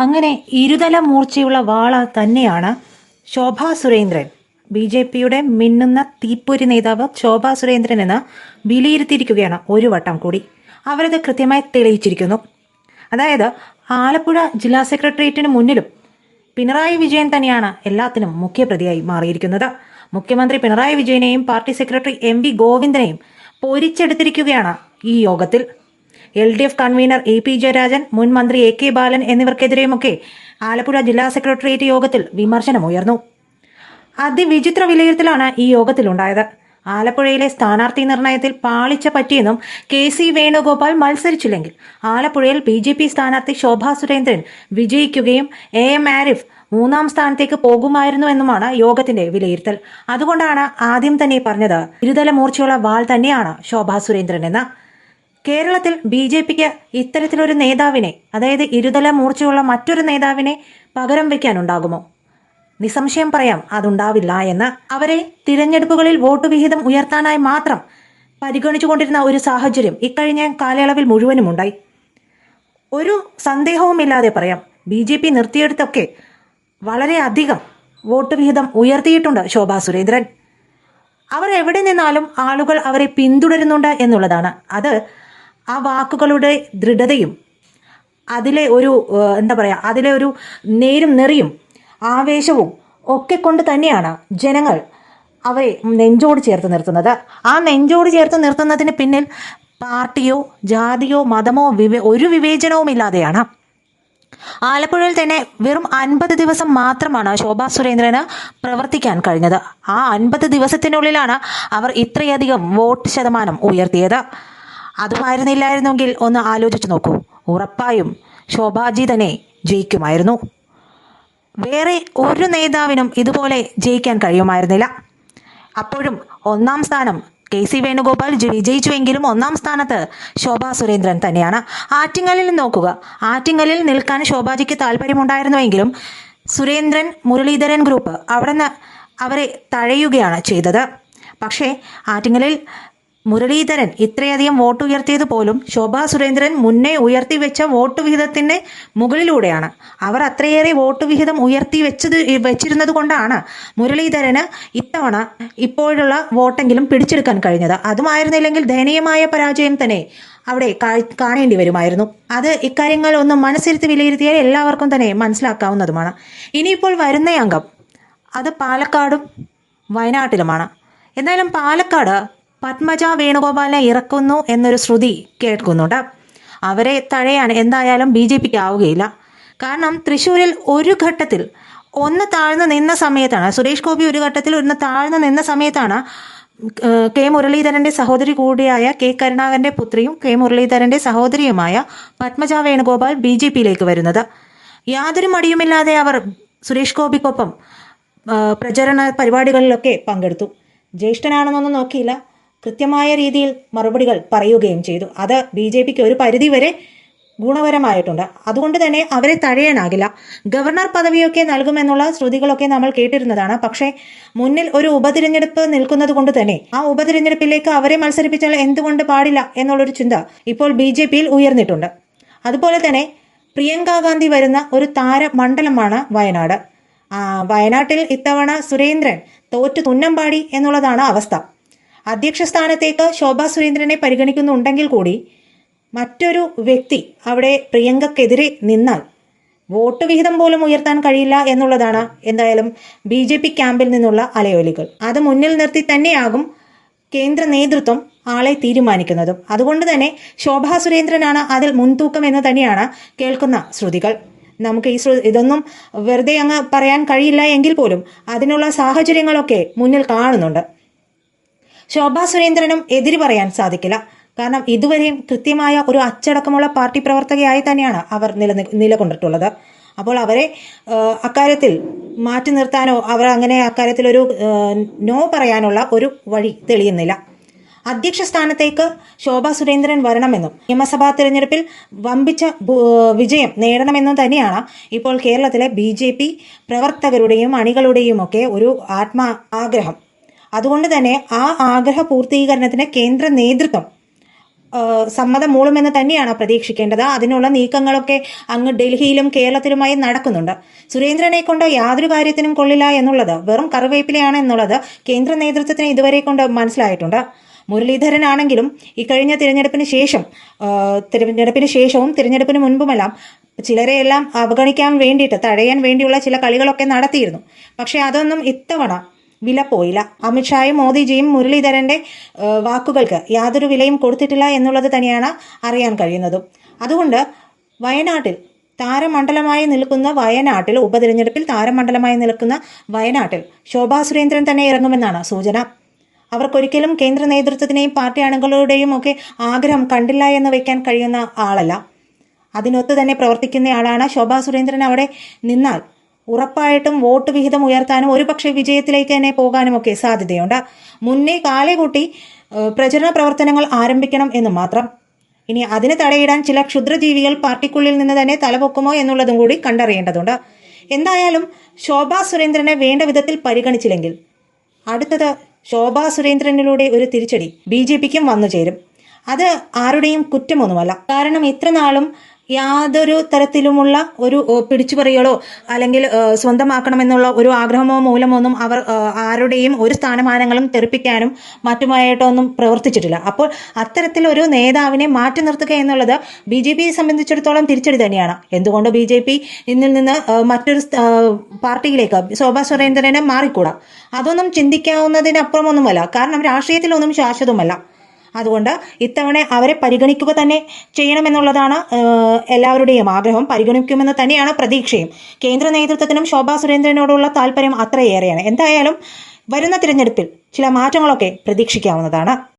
അങ്ങനെ ഇരുതല മൂർച്ചയുള്ള വാള തന്നെയാണ് ശോഭാ സുരേന്ദ്രൻ. ബി ജെ പിയുടെ മിന്നുന്ന തീപ്പൊരി നേതാവ് ശോഭാ സുരേന്ദ്രൻ എന്ന് വിലയിരുത്തിയിരിക്കുകയാണ് ഒരു വട്ടം കൂടി. അവരത് കൃത്യമായി തെളിയിച്ചിരിക്കുന്നു. അതായത് ആലപ്പുഴ ജില്ലാ സെക്രട്ടേറിയറ്റിന് മുന്നിലും പിണറായി വിജയൻ തന്നെയാണ് എല്ലാത്തിനും മുഖ്യപ്രതിയായി മാറിയിരിക്കുന്നത്. മുഖ്യമന്ത്രി പിണറായി വിജയനെയും പാർട്ടി സെക്രട്ടറി എം.വി. ഗോവിന്ദനെയും പൊരിച്ചെടുത്തിരിക്കുകയാണ് ഈ യോഗത്തിൽ. LDF കൺവീനർ AP ജയരാജൻ, മുൻ മന്ത്രി AK ബാലൻ എന്നിവർക്കെതിരെയുമൊക്കെ ആലപ്പുഴ ജില്ലാ സെക്രട്ടേറിയറ്റ് യോഗത്തിൽ വിമർശനമുയർന്നു. അതിവിചിത്ര വിലയിരുത്തലാണ് ഈ യോഗത്തിലുണ്ടായത്. ആലപ്പുഴയിലെ സ്ഥാനാർത്ഥി നിർണയത്തിൽ പാളിച്ച പറ്റിയെന്നും KC വേണുഗോപാൽ മത്സരിച്ചില്ലെങ്കിൽ ആലപ്പുഴയിൽ BJP സ്ഥാനാർത്ഥി ശോഭാ സുരേന്ദ്രൻ വിജയിക്കുകയും AM ആരിഫ് 3ാം സ്ഥാനത്തേക്ക് പോകുമായിരുന്നു എന്നുമാണ് യോഗത്തിന്റെ വിലയിരുത്തൽ. അതുകൊണ്ടാണ് ആദ്യം തന്നെ പറഞ്ഞത് ഇരുതല മൂർച്ചയുള്ള വാൾ തന്നെയാണ് ശോഭാ സുരേന്ദ്രൻ എന്ന്. കേരളത്തിൽ BJPക്ക് ഇത്തരത്തിലൊരു നേതാവിനെ, അതായത് ഇരുതല മൂർച്ചയുള്ള മറ്റൊരു നേതാവിനെ പകരം വയ്ക്കാനുണ്ടാകുമോ? നിസ്സംശയം പറയാം, അതുണ്ടാവില്ല എന്ന്. അവരെ തിരഞ്ഞെടുപ്പുകളിൽ വോട്ട് വിഹിതം ഉയർത്താനായി മാത്രം പരിഗണിച്ചുകൊണ്ടിരുന്ന ഒരു സാഹചര്യം ഇക്കഴിഞ്ഞ കാലയളവിൽ മുഴുവനും ഉണ്ടായി. ഒരു സന്ദേഹവുമില്ലാതെ പറയാം, BJP നിർത്തിയെടുത്തൊക്കെ വളരെയധികം വോട്ട് വിഹിതം ഉയർത്തിയിട്ടുണ്ട് ശോഭാ സുരേന്ദ്രൻ. അവർ എവിടെ നിന്നാലും ആളുകൾ അവരെ പിന്തുടരുന്നുണ്ട് എന്നുള്ളതാണ്. അത് ആ വാക്കുകളുടെ ദൃഢതയും അതിലെ ഒരു അതിലെ ഒരു നേരും നെറിയും ആവേശവും ഒക്കെ കൊണ്ട് തന്നെയാണ് ജനങ്ങൾ അവരെ നെഞ്ചോട് ചേർത്ത് നിർത്തുന്നത്. ആ നെഞ്ചോട് ചേർത്ത് നിർത്തുന്നതിന് പിന്നിൽ പാർട്ടിയോ ജാതിയോ മതമോ ഒരു വിവേചനവുമില്ലാതെയാണ്. ആലപ്പുഴയിൽ തന്നെ വെറും 50 ദിവസം മാത്രമാണ് ശോഭാ സുരേന്ദ്രന് പ്രവർത്തിക്കാൻ കഴിഞ്ഞത്. ആ 50 ദിവസത്തിനുള്ളിലാണ് അവർ ഇത്രയധികം വോട്ട് ശതമാനം ഉയർത്തിയത്. അതുമായിരുന്നില്ലായിരുന്നെങ്കിൽ ഒന്ന് ആലോചിച്ച് നോക്കൂ, ഉറപ്പായും ശോഭാജി തന്നെ ജയിക്കുമായിരുന്നു. വേറെ ഒരു നേതാവിനും ഇതുപോലെ ജയിക്കാൻ കഴിയുമായിരുന്നില്ല. അപ്പോഴും 1ാം സ്ഥാനം KC വേണുഗോപാൽ വിജയിച്ചുവെങ്കിലും 1ാം സ്ഥാനത്ത് ശോഭാ സുരേന്ദ്രൻ തന്നെയാണ്. ആറ്റിങ്ങലിൽ നോക്കുക, ആറ്റിങ്ങലിൽ നിൽക്കാൻ ശോഭാജിക്ക് താല്പര്യമുണ്ടായിരുന്നുവെങ്കിലും സുരേന്ദ്രൻ മുരളീധരൻ ഗ്രൂപ്പ് അവിടെ നിന്ന് അവരെ തഴയുകയാണ് ചെയ്തത്. പക്ഷേ ആറ്റിങ്ങലിൽ മുരളീധരൻ ഇത്രയധികം വോട്ട് ഉയർത്തിയത് പോലും ശോഭാ സുരേന്ദ്രൻ മുന്നേ ഉയർത്തി വെച്ച വോട്ട് വിഹിതത്തിന്റെ മുകളിലൂടെയാണ്. അവർ അത്രയേറെ വോട്ട് വിഹിതം വെച്ചിരുന്നത് കൊണ്ടാണ് മുരളീധരന് ഇത്തവണ ഇപ്പോഴുള്ള വോട്ടെങ്കിലും പിടിച്ചെടുക്കാൻ കഴിഞ്ഞത്. അതുമായിരുന്നില്ലെങ്കിൽ ദയനീയമായ പരാജയം തന്നെ അവിടെ കാണേണ്ടി വരുമായിരുന്നു. അത് ഇക്കാര്യങ്ങൾ ഒന്ന് മനസ്സിരുത്തി വിലയിരുത്തിയാൽ എല്ലാവർക്കും തന്നെ മനസ്സിലാക്കാവുന്നതുമാണ്. ഇനിയിപ്പോൾ വരുന്ന അംഗം അത് പാലക്കാടും വയനാട്ടിലുമാണ്. എന്തായാലും പാലക്കാട് പത്മജ വേണുഗോപാലിനെ ഇറക്കുന്നു എന്നൊരു ശ്രുതി കേൾക്കുന്നുണ്ട്. അവരെ തഴയാൻ എന്തായാലും BJPക്ക് ആവുകയില്ല. കാരണം തൃശ്ശൂരിൽ ഒരു ഘട്ടത്തിൽ ഒന്ന് താഴ്ന്നു നിന്ന സമയത്താണ്, സുരേഷ് ഗോപി ഒരു ഘട്ടത്തിൽ ഒന്ന് താഴ്ന്നു നിന്ന സമയത്താണ് K മുരളീധരന്റെ സഹോദരി കൂടിയായ K കരുണാകരന്റെ പുത്രിയും K മുരളീധരന്റെ സഹോദരിയുമായ പത്മജ വേണുഗോപാൽ BJPയിലേക്ക് വരുന്നത്. യാതൊരു മടിയുമില്ലാതെ അവർ സുരേഷ് ഗോപിക്കൊപ്പം പ്രചരണ പരിപാടികളിലൊക്കെ പങ്കെടുത്തു. ജ്യേഷ്ഠനാണെന്നൊന്നും നോക്കിയില്ല, കൃത്യമായ രീതിയിൽ മറുപടികൾ പറയുകയും ചെയ്തു. അത് BJPക്ക് ഒരു പരിധിവരെ ഗുണകരമായിട്ടുണ്ട്. അതുകൊണ്ട് തന്നെ അവരെ തഴയാനാകില്ല. ഗവർണർ പദവിയൊക്കെ നൽകുമെന്നുള്ള ശ്രുതികളൊക്കെ നമ്മൾ കേട്ടിരുന്നതാണ്. പക്ഷേ മുന്നിൽ ഒരു ഉപതിരഞ്ഞെടുപ്പ് നിൽക്കുന്നത് കൊണ്ട് തന്നെ ആ ഉപതിരഞ്ഞെടുപ്പിലേക്ക് അവരെ മത്സരിപ്പിച്ചാൽ എന്തുകൊണ്ട് പാടില്ല എന്നുള്ളൊരു ചിന്ത ഇപ്പോൾ BJPയിൽ ഉയർന്നിട്ടുണ്ട്. അതുപോലെ തന്നെ പ്രിയങ്ക ഗാന്ധി വരുന്ന ഒരു താരമണ്ഡലമാണ് വയനാട്. വയനാട്ടിൽ ഇത്തവണ സുരേന്ദ്രൻ തോറ്റു തുന്നമ്പാടി എന്നുള്ളതാണ് അവസ്ഥ. അധ്യക്ഷ സ്ഥാനത്തേക്ക് ശോഭാ സുരേന്ദ്രനെ പരിഗണിക്കുന്നുണ്ടെങ്കിൽ കൂടി മറ്റൊരു വ്യക്തി അവിടെ പ്രിയങ്കക്കെതിരെ നിന്നാൽ വോട്ട് വിഹിതം പോലും ഉയർത്താൻ കഴിയില്ല എന്നുള്ളതാണ് എന്തായാലും BJP ക്യാമ്പിൽ നിന്നുള്ള അലയൊലികൾ. അത് മുന്നിൽ നിർത്തി തന്നെയാകും കേന്ദ്ര നേതൃത്വം ആളെ തീരുമാനിക്കുന്നതും. അതുകൊണ്ട് തന്നെ ശോഭാ സുരേന്ദ്രനാണ് അതിൽ മുൻതൂക്കം എന്ന് തന്നെയാണ് കേൾക്കുന്ന ശ്രുതികൾ. നമുക്ക് ഇതൊന്നും വെറുതെ അങ്ങ് പറയാൻ കഴിയില്ല എങ്കിൽ പോലും അതിനുള്ള സാഹചര്യങ്ങളൊക്കെ മുന്നിൽ കാണുന്നുണ്ട്. ശോഭാ സുരേന്ദ്രനും എതിര് പറയാൻ സാധിക്കില്ല. കാരണം ഇതുവരെയും കൃത്യമായ ഒരു അച്ചടക്കമുള്ള പാർട്ടി പ്രവർത്തകയായി തന്നെയാണ് അവർ നിലകൊണ്ടിട്ടുള്ളത്. അപ്പോൾ അവരെ അക്കാര്യത്തിൽ മാറ്റി നിർത്താനോ അവർ അങ്ങനെ അക്കാര്യത്തിൽ ഒരു നോ പറയാനുള്ള ഒരു വഴി തെളിയുന്നില്ല. അധ്യക്ഷ സ്ഥാനത്തേക്ക് ശോഭാ സുരേന്ദ്രൻ വരണമെന്നും നിയമസഭാ തിരഞ്ഞെടുപ്പിൽ വമ്പിച്ച വിജയം നേടണമെന്നും തന്നെയാണ് ഇപ്പോൾ കേരളത്തിലെ BJP പ്രവർത്തകരുടെയും അണികളുടെയും ഒക്കെ ഒരു ആഗ്രഹം. അതുകൊണ്ട് തന്നെ ആ ആഗ്രഹ പൂർത്തീകരണത്തിന് കേന്ദ്ര നേതൃത്വം സമ്മതം മൂളുമെന്ന് തന്നെയാണ് പ്രതീക്ഷിക്കേണ്ടത്. അതിനുള്ള നീക്കങ്ങളൊക്കെ അങ്ങ് ഡൽഹിയിലും കേരളത്തിലുമായി നടക്കുന്നുണ്ട്. സുരേന്ദ്രനെ കൊണ്ട് യാതൊരു കാര്യത്തിനും കൊള്ളില്ല എന്നുള്ളത് വെറും കറിവേപ്പിലയാണ് എന്നുള്ളത് കേന്ദ്ര നേതൃത്വത്തിന് ഇതുവരെ കൊണ്ട് മനസ്സിലായിട്ടുണ്ട്. മുരളീധരനാണെങ്കിലും ഇക്കഴിഞ്ഞ തിരഞ്ഞെടുപ്പിന് ശേഷവും തിരഞ്ഞെടുപ്പിന് മുൻപുമെല്ലാം ചിലരെയെല്ലാം അവഗണിക്കാൻ വേണ്ടിയിട്ട് തടയാൻ വേണ്ടിയുള്ള ചില കളികളൊക്കെ നടത്തിയിരുന്നു. പക്ഷെ അതൊന്നും ഇത്തവണ വില പോയില്ല. അമിത്ഷായും മോദിജിയും മുരളീധരന്റെ വാക്കുകൾക്ക് യാതൊരു വിലയും കൊടുത്തിട്ടില്ല എന്നുള്ളത് തന്നെയാണ് അറിയാൻ കഴിയുന്നതും. അതുകൊണ്ട് ഉപതെരഞ്ഞെടുപ്പിൽ താരമണ്ഡലമായി നിൽക്കുന്ന വയനാട്ടിൽ ശോഭാ സുരേന്ദ്രൻ തന്നെ ഇറങ്ങുമെന്നാണ് സൂചന. അവർക്കൊരിക്കലും കേന്ദ്ര നേതൃത്വത്തിനെയും പാർട്ടി അണികളുടെയും ഒക്കെ ആഗ്രഹം കണ്ടില്ല എന്ന് വയ്ക്കാൻ കഴിയുന്ന ആളല്ല. അതിനൊത്ത് തന്നെ പ്രവർത്തിക്കുന്നയാളാണ് ശോഭാ സുരേന്ദ്രൻ. അവിടെ നിന്നാൽ ഉറപ്പായിട്ടും വോട്ട് വിഹിതം ഉയർത്താനും ഒരുപക്ഷെ വിജയത്തിലേക്ക് തന്നെ പോകാനും ഒക്കെ സാധ്യതയുണ്ട്. മുന്നേ കാലേ കൂട്ടി പ്രചരണ പ്രവർത്തനങ്ങൾ ആരംഭിക്കണം എന്ന് മാത്രം. ഇനി അതിന് തടയിടാൻ ചില ക്ഷുദ്രജീവികൾ പാർട്ടിക്കുള്ളിൽ നിന്ന് തന്നെ തലപൊക്കുമോ എന്നുള്ളതും കൂടി കണ്ടറിയേണ്ടതുണ്ട്. എന്തായാലും ശോഭാ സുരേന്ദ്രനെ വേണ്ട വിധത്തിൽ പരിഗണിച്ചില്ലെങ്കിൽ അടുത്തത് ശോഭാ സുരേന്ദ്രനിലൂടെ ഒരു തിരിച്ചടി BJPക്കും വന്നു ചേരും. അത് ആരുടെയും കുറ്റമൊന്നുമല്ല. കാരണം ഇത്ര നാളും യാതൊരു തരത്തിലുമുള്ള ഒരു പിടിച്ചുപറികളോ അല്ലെങ്കിൽ സ്വന്തമാക്കണമെന്നുള്ള ഒരു ആഗ്രഹമോ മൂലമൊന്നും അവർ ആരുടെയും ഒരു സ്ഥാനമാനങ്ങളും തെറിപ്പിക്കാനും മറ്റുമായിട്ടൊന്നും പ്രവർത്തിച്ചിട്ടില്ല. അപ്പോൾ അത്തരത്തിലൊരു നേതാവിനെ മാറ്റി നിർത്തുക എന്നുള്ളത് BJPയെ സംബന്ധിച്ചിടത്തോളം തിരിച്ചടി തന്നെയാണ്. എന്തുകൊണ്ട് BJP ഇതിൽ നിന്ന് മറ്റൊരു പാർട്ടിയിലേക്ക് ശോഭാ സുരേന്ദ്രനെ മാറിക്കൂടാ? അതൊന്നും ചിന്തിക്കാവുന്നതിനപ്പുറമൊന്നുമല്ല. കാരണം രാഷ്ട്രീയത്തിലൊന്നും ശാശ്വതമല്ല. അതുകൊണ്ട് ഇത്തവണ അവരെ പരിഗണിക്കുക തന്നെ ചെയ്യണമെന്നുള്ളതാണ് എല്ലാവരുടെയും ആഗ്രഹം. പരിഗണിക്കുമെന്ന് തന്നെയാണ് പ്രതീക്ഷയും. കേന്ദ്ര നേതൃത്വത്തിനും ശോഭാ സുരേന്ദ്രനോടുള്ള താല്പര്യം അത്രയേറെയാണ്. എന്തായാലും വരുന്ന തിരഞ്ഞെടുപ്പിൽ ചില മാറ്റങ്ങളൊക്കെ പ്രതീക്ഷിക്കാവുന്നതാണ്.